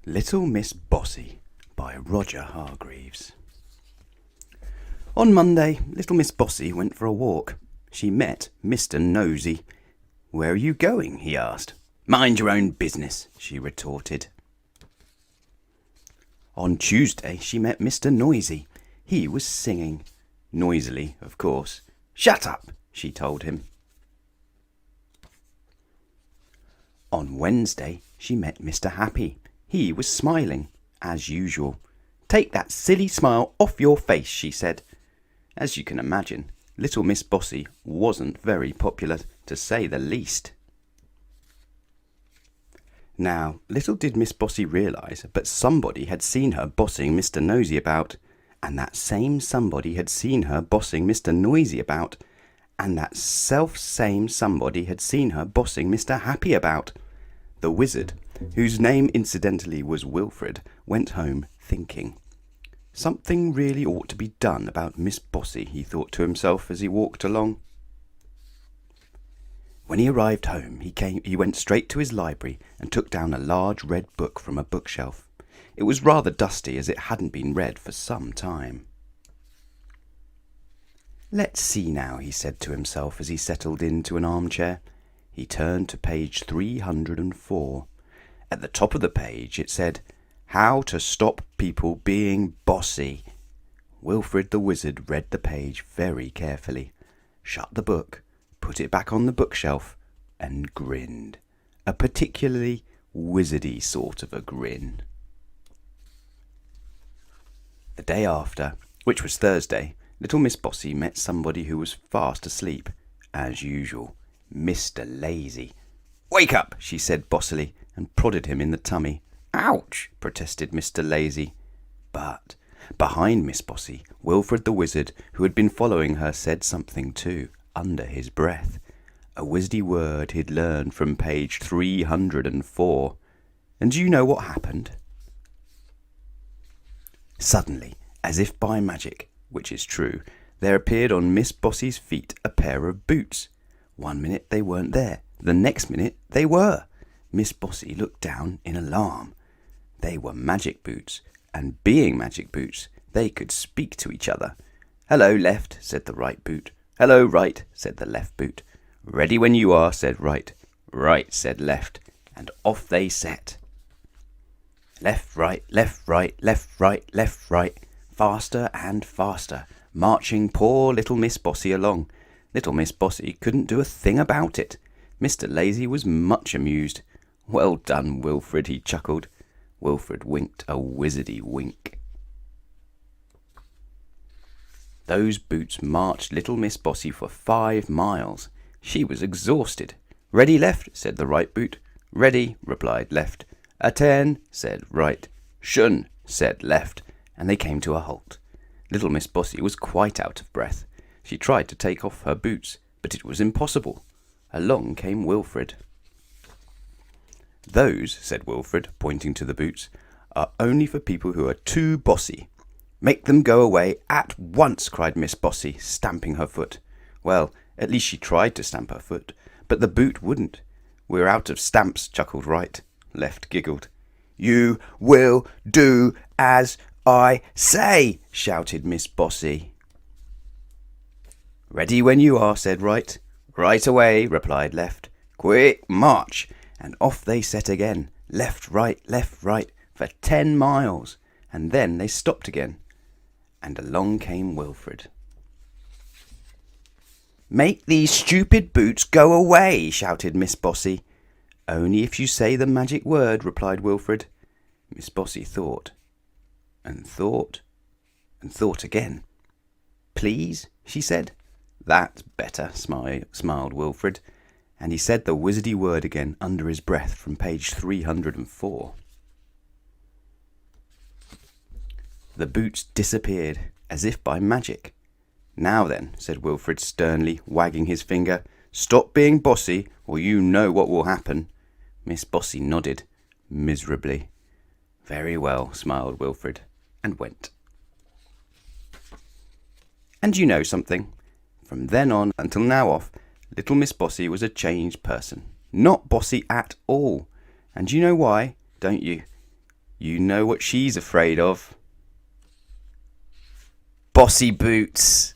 Little Miss Bossy by Roger Hargreaves. On Monday, little Miss Bossy went for a walk. She met Mr. Nosy. "Where are you going?" he asked. "Mind your own business," she retorted. On Tuesday, she met Mr. Noisy. He was singing. Noisily, of course. "Shut up," she told him. On Wednesday, she met Mr. Happy. He was smiling, as usual. "Take that silly smile off your face," she said. As you can imagine, little Miss Bossy wasn't very popular, to say the least. Now, little did Miss Bossy realise, but somebody had seen her bossing Mr. Nosy about, and that same somebody had seen her bossing Mr. Noisy about, and that self-same somebody had seen her bossing Mr. Happy about. The wizard, whose name incidentally was Wilfred, went home thinking. Something really ought to be done about Miss Bossy, he thought to himself as he walked along. When he arrived home, he went straight to his library and took down a large red book from a bookshelf. It was rather dusty, as it hadn't been read for some time. "Let's see now," he said to himself as he settled into an armchair. He turned to page 304. At the top of the page it said, "How to Stop People Being Bossy." Wilfred the Wizard read the page very carefully, shut the book, put it back on the bookshelf, and grinned. A particularly wizardy sort of a grin. The day after, which was Thursday, little Miss Bossy met somebody who was fast asleep, as usual. Mr. Lazy. "Wake up," she said bossily, and prodded him in the tummy. "Ouch," protested Mr. Lazy. But behind Miss Bossy, Wilfred the Wizard, who had been following her, said something too, under his breath. A wizardy word he'd learned from page 304. And do you know what happened? Suddenly, as if by magic, which is true, there appeared on Miss Bossy's feet a pair of boots. 1 minute they weren't there, the next minute they were. Miss Bossy looked down in alarm. They were magic boots, and being magic boots, they could speak to each other. "Hello, left," said the right boot. "Hello, right," said the left boot. "Ready when you are," said right. "Right," said left, and off they set. Left, right, left, right, left, right, left, right, faster and faster, marching poor little Miss Bossy along. Little Miss Bossy couldn't do a thing about it. Mr. Lazy was much amused. "Well done, Wilfred," he chuckled. Wilfred winked a wizardy wink. Those boots marched little Miss Bossy for 5 miles. She was exhausted. "Ready, left," said the right boot. "Ready," replied left. "A 10," said right. "Shun," said left, and they came to a halt. Little Miss Bossy was quite out of breath. She tried to take off her boots, but it was impossible. Along came Wilfred. "Those," said Wilfred, pointing to the boots, "are only for people who are too bossy." "Make them go away at once," cried Miss Bossy, stamping her foot. Well, at least she tried to stamp her foot, but the boot wouldn't. "We're out of stamps," chuckled right. Left giggled. "You will do as I say," shouted Miss Bossy. "Ready when you are," said right. "Right away," replied left. "Quick march," and off they set again, left, right, for 10 miles, and then they stopped again, and along came Wilfred. "Make these stupid boots go away," shouted Miss Bossy. "Only if you say the magic word," replied Wilfred. Miss Bossy thought, and thought, and thought again. "Please," she said. "That's better," smiled Wilfred, and he said the wizardy word again under his breath from page 304. The boots disappeared, as if by magic. "Now then," said Wilfred sternly, wagging his finger, "stop being bossy, or you know what will happen." Miss Bossy nodded, miserably. "Very well," smiled Wilfred, and went. And you know something? From then on until now off, little Miss Bossy was a changed person. Not bossy at all. And you know why, don't you? You know what she's afraid of. Bossy boots.